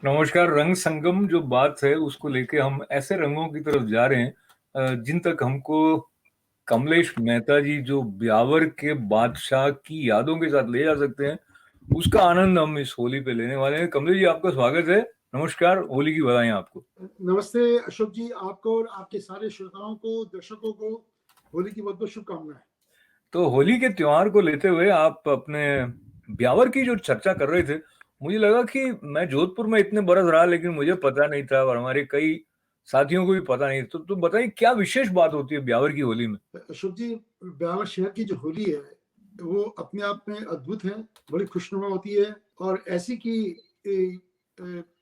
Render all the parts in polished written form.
नमस्कार। रंग संगम जो बात है उसको लेके हम ऐसे रंगों की तरफ जा रहे हैं जिन तक हमको कमलेश मेहता जी जो ब्यावर के बादशाह की यादों के साथ ले जा सकते हैं, उसका आनंद हम इस होली पे लेने वाले हैं। कमलेश जी, आपका स्वागत है। नमस्कार, होली की बधाई आपको। नमस्ते अशोक जी, आपको और आपके सारे श्रोताओं को, दर्शकों को होली की बहुत बहुत शुभकामनाएं। तो होली के त्योहार को लेते हुए आप अपने ब्यावर की जो चर्चा कर रहे थे, मुझे लगा कि मैं जोधपुर में इतने बरस रहा लेकिन मुझे पता नहीं था और हमारे कई साथियों को भी पता नहीं। तो तुम बताइए क्या विशेष बात होती है ब्यावर की होली में? अशोक जी, ब्यावर शहर की जो होली है वो अपने आप में अद्भुत है, बड़ी खुशनुमा होती है और ऐसी की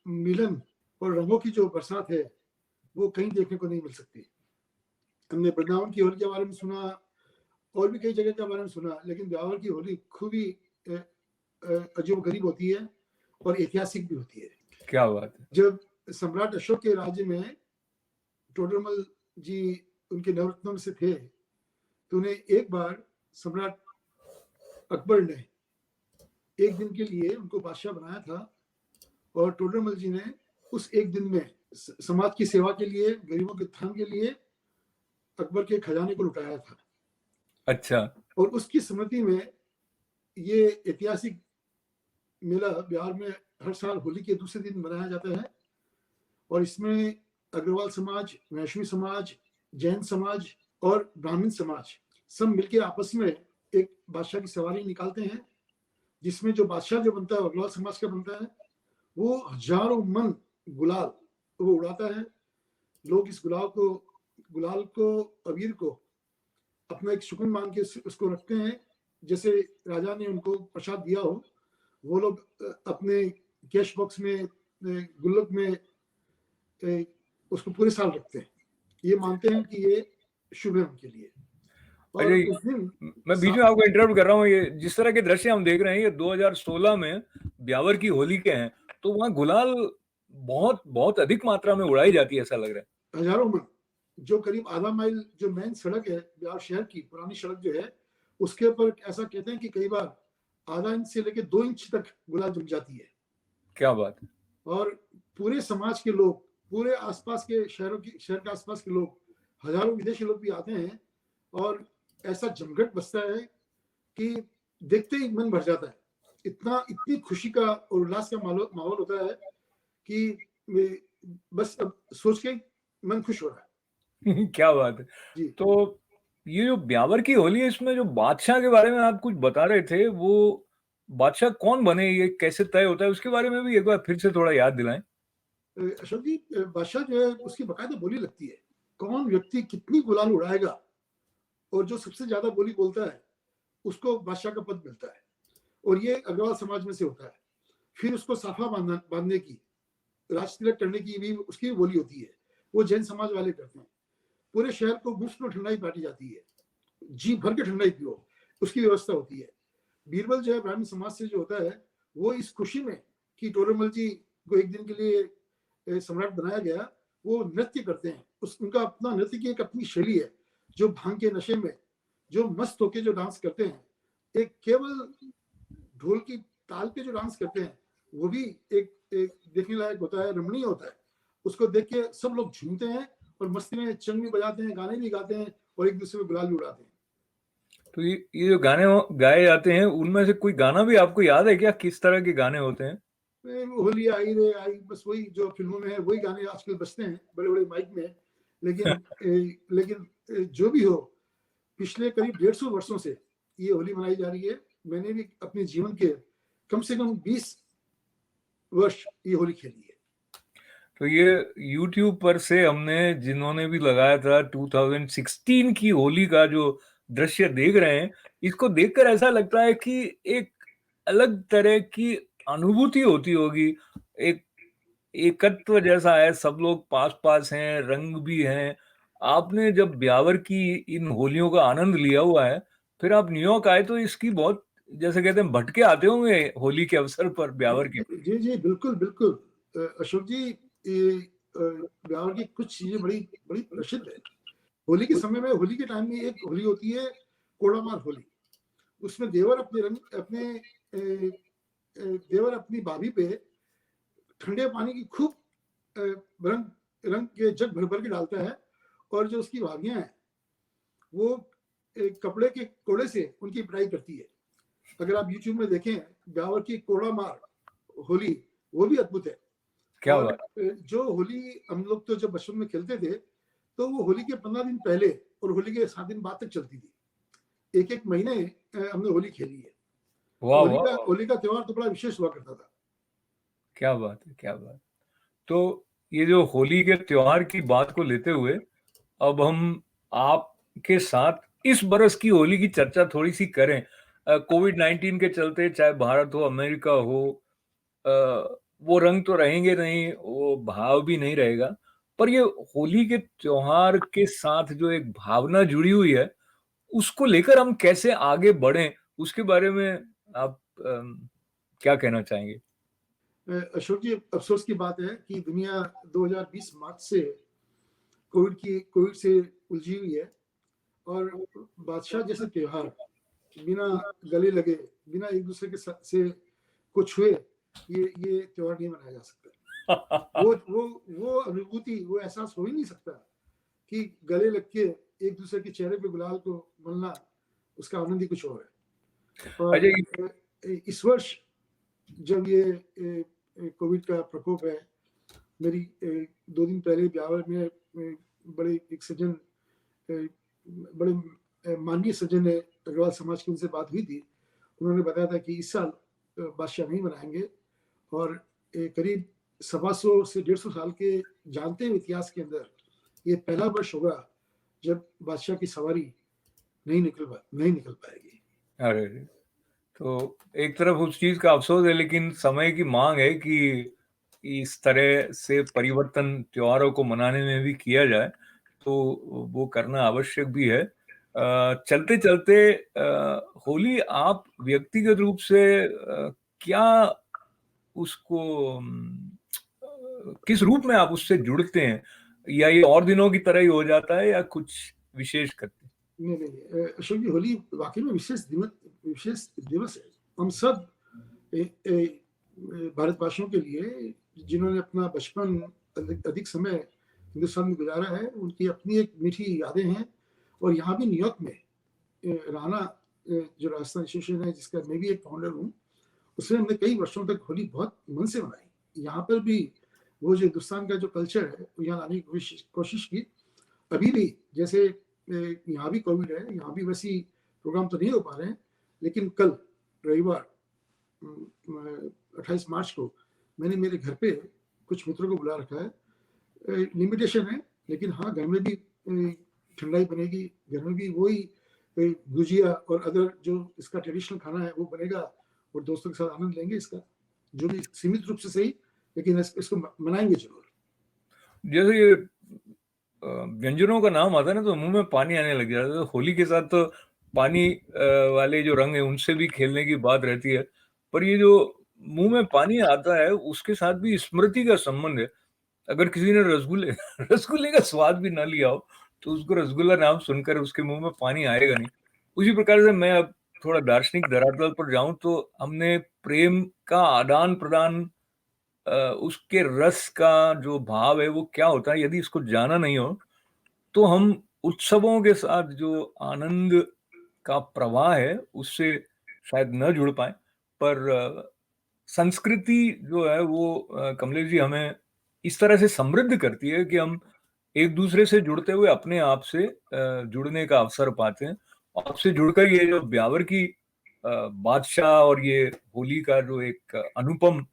मिलन और रंगों की जो बरसात है वो कहीं देखने को नहीं मिल सकती। हमने वृंदावन की होली के बारे में सुना और भी कई जगह के बारे में सुना, लेकिन ब्यावर की होली खूब ही अजीब गरीब होती है और ऐतिहासिक भी होती है। क्या बात है। जब सम्राट अशोक के राज्य में टोडरमल जी उनके नवरत्नों में से थे, तो उन्हें एक बार सम्राट अकबर ने एक दिन के लिए उनको बादशाह बनाया था और टोडरमल जी ने उस एक दिन में समाज की सेवा के लिए, गरीबों के उत्थान के लिए अकबर के खजाने को लुटाया था। अच्छा। और उसकी स्मृति में ये ऐतिहासिक मेला बिहार में हर साल होली के दूसरे दिन मनाया जाता है और इसमें अग्रवाल समाज, वैष्णवी समाज, जैन समाज और ब्राह्मण समाज सब मिलकर आपस में एक बादशाह की सवारी निकालते हैं, जिसमें जो बादशाह जो बनता है अग्रवाल समाज का बनता है, वो हजारों मन गुलाल वो उड़ाता है। लोग इस गुलाल को, अबीर को अपना एक शुक्र मान के उसको रखते हैं, जैसे राजा ने उनको प्रसाद दिया हो। वो लोग अपने कैश बॉक्स में, गुल्लक में उसको पूरे साल रखते हैं। ये मानते हैं कि ये शुभ है उनके लिए। और उस दिन मैं बीच में आपको इंटरप्ट कर रहा हूँ। ये जिस तरह के दृश्य हम देख रहे हैं ये 2016 में ब्यावर की होली के हैं, तो वहाँ गुलाल बहुत बहुत अधिक मात्रा में उड़ाई जाती है, ऐसा लग रहा है। हजारों मन, जो करीब आधा माइल जो मेन सड़क है बिहार शहर की, पुरानी सड़क जो है, उसके ऊपर ऐसा कहते हैं कि कई बार आधा इंच से लेकर 2 इंच तक गुलाल जम जाती है। क्या बात है। और पूरे समाज के लोग, पूरे आसपास के शहर के आसपास के लोग, हजारों विदेशी लोग भी आते हैं और ऐसा जमघट बसता है कि देखते ही मन भर जाता है। इतनी खुशी का और उल्लास का माहौल होता है कि बस अब सोच के मन खुश हो रहा है। क्या बात है जी। तो ये जो ब्यावर की होली है, इसमें जो बादशाह के बारे में आप कुछ बता रहे थे, वो बादशाह कौन बने, ये कैसे तय होता है, उसके बारे में भी एक बार फिर से थोड़ा याद दिलाएं। अशोक जी, बादशाह जो है उसकी बाकायदा बोली लगती है, कौन व्यक्ति कितनी गुलाल उड़ाएगा और जो सबसे ज्यादा बोली बोलता है उसको बादशाह का पद मिलता है। और ये अग्रवाल समाज में से होता है। फिर उसको साफा बांधने की, राज तिलक करने की भी उसकी भी बोली होती है, वो जैन समाज वाले करते हैं। पूरे शहर को मुफ्त में ठंडाई बांटी जाती है, जी भर के ठंडाई पियो, उसकी व्यवस्था होती है। बीरबल जो है ब्राह्मण समाज से जो होता है, वो इस खुशी में कि टोडरमल जी को एक दिन के लिए सम्राट बनाया गया, वो नृत्य करते हैं। उनका अपना नृत्य की एक अपनी शैली है, जो भांग के नशे में जो मस्त होके जो डांस करते हैं, एक केवल ढोल की ताल पे जो डांस करते हैं, वो भी एक देखने लायक होता है, रमणीय होता है। उसको देख के सब लोग झूमते हैं और मस्ती में चंग भी बजाते हैं, गाने भी गाते हैं और एक दूसरे में गुलाल भी उड़ाते हैं। तो ये जो गाने गाए जाते हैं, उनमें से कोई गाना भी आपको याद है क्या? किस तरह के गाने होते हैं? होली आई रे आई, बस वही जो फिल्मों में है वही गाने आजकल बजते हैं बड़े बड़े माइक में। लेकिन जो भी हो, पिछले करीब 150 वर्षों से ये होली मनाई जा रही है। मैंने भी अपने जीवन के कम से कम 20 वर्ष ये होली खेली है। तो ये YouTube पर से हमने जिन्होंने भी लगाया था 2016 की होली का जो दृश्य देख रहे हैं, इसको देखकर ऐसा लगता है कि एक अलग तरह की अनुभूति होती होगी। एक एकत्व जैसा है, सब लोग पास पास हैं, रंग भी हैं। आपने जब ब्यावर की इन होलियों का आनंद लिया हुआ है, फिर आप न्यूयॉर्क आए तो इसकी बहुत, जैसे कहते हैं, भटके आते होंगे होली के अवसर पर ब्यावर के। जी जी, बिल्कुल बिल्कुल। अशोक जी, ब्यावर की कुछ चीजें बड़ी बड़ी प्रसिद्ध है। होली के समय में, होली के टाइम में एक होली होती है कोड़ामार होली। उसमें देवर अपने भाभी पे ठंडे पानी की खूब रंग रंग के जग भर भर के डालता है, और जो उसकी भाभियां हैं वो कपड़े के कोड़े से उनकी पिटाई करती है। अगर आप YouTube में देखें ब्यावर की कोड़ा मार होली, वो भी अद्भुत है। क्या और बात। जो होली हम लोग तो जब बचपन में खेलते थे, तो वो होली के 15 दिन पहले और होली के 7 दिन बाद तक चलती थी। एक एक महीने हमने होली खेली है। वाह होली वाह का वाह, होली का त्योहार तो बड़ा विशेष हुआ करता था। क्या बात है, क्या बात। तो ये जो होली के त्योहार की बात को लेते हुए अब हम आपके साथ इस बरस की होली की चर्चा थोड़ी सी करें। कोविड-19 के चलते चाहे भारत हो अमेरिका हो, अ, वो रंग तो रहेंगे नहीं, वो भाव भी नहीं रहेगा, पर ये होली के त्योहार के साथ जो एक भावना जुड़ी हुई है उसको लेकर हम कैसे आगे बढ़ें, उसके बारे में आप क्या कहना चाहेंगे? अशोक जी, अफसोस की बात है कि दुनिया 2020 मार्च से कोविड से उलझी हुई है, और बादशाह जैसे त्योहार बिना गले लगे, बिना एक दूसरे के से कुछ हुए, ये त्योहार नहीं मनाया जा सकता। वो अनुभूति, वो एहसास हो ही नहीं सकता कि गले लग के एक दूसरे के चेहरे पे गुलाल को मलना, उसका आनंद ही कुछ और है। और अच्छा, इस वर्ष जब ये कोविड का प्रकोप है, मेरी 2 दिन पहले ब्यावर में बड़े एक सज्जन, बड़े माननीय सज्जन है अग्रवाल समाज की, उनसे बात हुई थी। उन्होंने बताया था कि इस साल बादशाह नहीं मनाएंगे, और करीब 125 से 150 साल के जानते हुए इतिहास के अंदर ये पहला वर्ष होगा जब बादशाह की सवारी नहीं निकल पाएगी। अरे! तो एक तरफ उस चीज़ का अफ़सोस है, लेकिन समय की माँग है कि इस तरह से परिवर्तन त्योहारों को मनाने में भी किया जाए, तो वो करना आवश्यक भी है। चलते-चलते होली आप व्यक्तिगत रूप से क्या उसको किस रूप में आप उससे जुड़ते हैं? या ये और दिनों की तरह ही हो जाता है या कुछ विशेष करते हैं? नहीं नहीं नहीं, अशोक जी, होली वाकई में विशेष दिवस है। हम सब भारतवासियों के लिए, जिन्होंने अपना बचपन अधिक समय हिंदुस्तान में गुजारा है, उनकी अपनी एक मीठी यादें हैं। और यहाँ भी न्यूयॉर्क में राना, जो राजस्थान एसोसिएशन है जिसका मैं भी एक फाउंडर हूँ, उसमें हमने कई वर्षों तक होली बहुत मन से मनाई। यहाँ पर भी वो जो हिंदुस्तान का जो कल्चर है वो यहाँ लाने की कोशिश की। अभी भी जैसे यहाँ भी कोविड है, यहाँ भी वैसी प्रोग्राम तो नहीं हो पा रहे हैं, लेकिन कल रविवार 28 मार्च को मैंने मेरे घर पे कुछ मित्रों को बुला रखा है। लिमिटेशन है, लेकिन हाँ, घर में भी ठंडाई बनेगी, घर में भी वही गुजिया और अदर जो इसका ट्रेडिशनल खाना है वो बनेगा, और दोस्तों के साथ आनंद लेंगे इसका, जो भी सीमित रूप से सही, लेकिन इसको मनाएंगे जरूर। जैसे ये व्यंजनों का नाम आता है ना, तो मुंह में पानी आने लग जाता है। तो होली के साथ तो पानी वाले जो रंग है उनसे भी खेलने की बात रहती है, पर ये जो मुंह में पानी आता है उसके साथ भी स्मृति का संबंध है। अगर किसी ने रसगुल्ले रसगुल्ले का स्वाद भी ना लिया हो तो उसको रसगुल्ला नाम सुनकर उसके मुंह में पानी आएगा नहीं। उसी प्रकार से मैं अब थोड़ा दार्शनिक धरातल पर जाऊं तो हमने प्रेम का आदान प्रदान, उसके रस का जो भाव है वो क्या होता है, यदि इसको जाना नहीं हो तो हम उत्सवों के साथ जो आनंद का प्रवाह है उससे शायद न जुड़ पाए। पर संस्कृति जो है वो कमलेश जी हमें इस तरह से समृद्ध करती है कि हम एक दूसरे से जुड़ते हुए अपने आप से जुड़ने का अवसर पाते हैं। आपसे जुड़कर ये जो ब्यावर की बादशाह और ये होली का जो एक अनुपम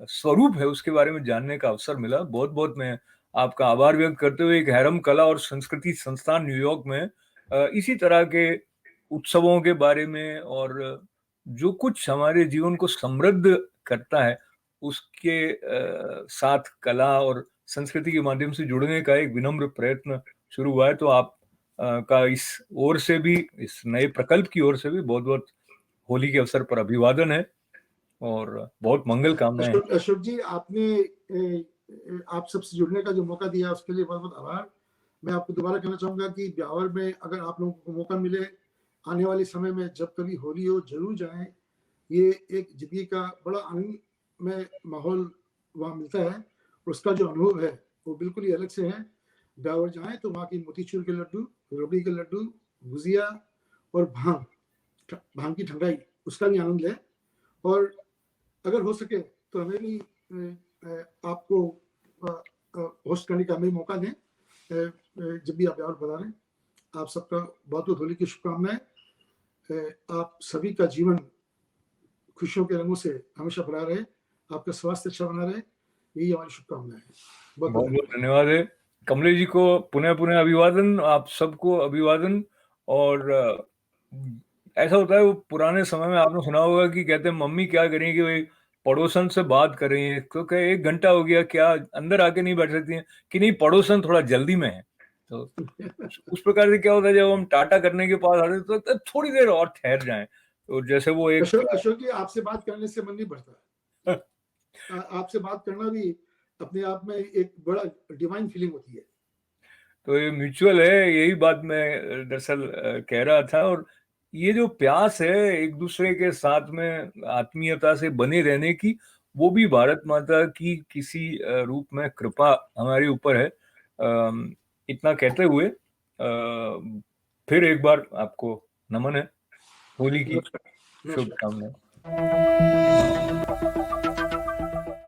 स्वरूप है उसके बारे में जानने का अवसर मिला। बहुत बहुत मैं आपका आभार व्यक्त करते हुए एक हैरम कला और संस्कृति संस्थान न्यूयॉर्क में इसी तरह के उत्सवों के बारे में और जो कुछ हमारे जीवन को समृद्ध करता है उसके साथ कला और संस्कृति के माध्यम से जुड़ने का एक विनम्र प्रयत्न शुरू हुआ है। तो आप का इस ओर से भी, इस नए प्रकल्प की ओर से भी बहुत बहुत होली के अवसर पर अभिवादन है और बहुत मंगल कामनाएं हैं। अशोक जी, आपने आप सबसे जुड़ने का जो मौका दिया उसके लिए बहुत बहुत आभार। मैं आपको दोबारा कहना चाहूंगा कि ब्यावर में अगर आप लोगों को मौका मिले, आने वाले समय में जब कभी होली हो, जरूर जाएं। ये एक जिंदगी का बड़ा आनंदमय माहौल वहाँ मिलता है, उसका जो अनुभव है वो बिल्कुल ही अलग से है। ब्यावर जाएं तो वहाँ की मोतीचूर के लड्डू, रबड़ी के लड्डू, भुजिया और भांग की ठंडाई, उसका भी आनंद लें। और अगर हो सके तो हमें भी आपको होस्ट करने का हमें मौका दें जब भी आप ब्यावर बता रहे हैं। आप सबका बहुत बहुत होली की शुभकामनाएं। आप सभी का जीवन खुशियों के रंगों से हमेशा भरा रहे, आपका स्वास्थ्य अच्छा बना रहे, यही हमारी शुभकामनाएं हैं। बहुत बहुत बहुत धन्यवाद है कमलेश जी को, पुनः पुनः अभिवादन, आप सबको अभिवादन। और ऐसा होता है, वो पुराने समय में आपने सुना होगा कि कहते हैं मम्मी क्या करेंगी, भाई पड़ोसन से बात कर रही है, तो कहे 1 घंटा हो गया, क्या अंदर आके नहीं बैठ सकती हैं कि नहीं पड़ोसन थोड़ा जल्दी में है। तो उस प्रकार से क्या होता है, जब हम टाटा करने के पास आते तो थोड़ी देर और ठहर जाएं, तो जैसे वो एक अशोक जी, आपसे बात करने से मन नहीं भरता। आपसे बात करना भी अपने आप में एक बड़ा डिवाइन फीलिंग होती है। तो ये म्यूचुअल है, यही बात मैं दरअसल कह रहा था। और ये जो प्यास है एक दूसरे के साथ में आत्मीयता से बने रहने की, वो भी भारत माता की किसी रूप में कृपा हमारे ऊपर है। इतना कहते हुए फिर एक बार आपको नमन है, होली की नमस्कार। शुभकामनाएं।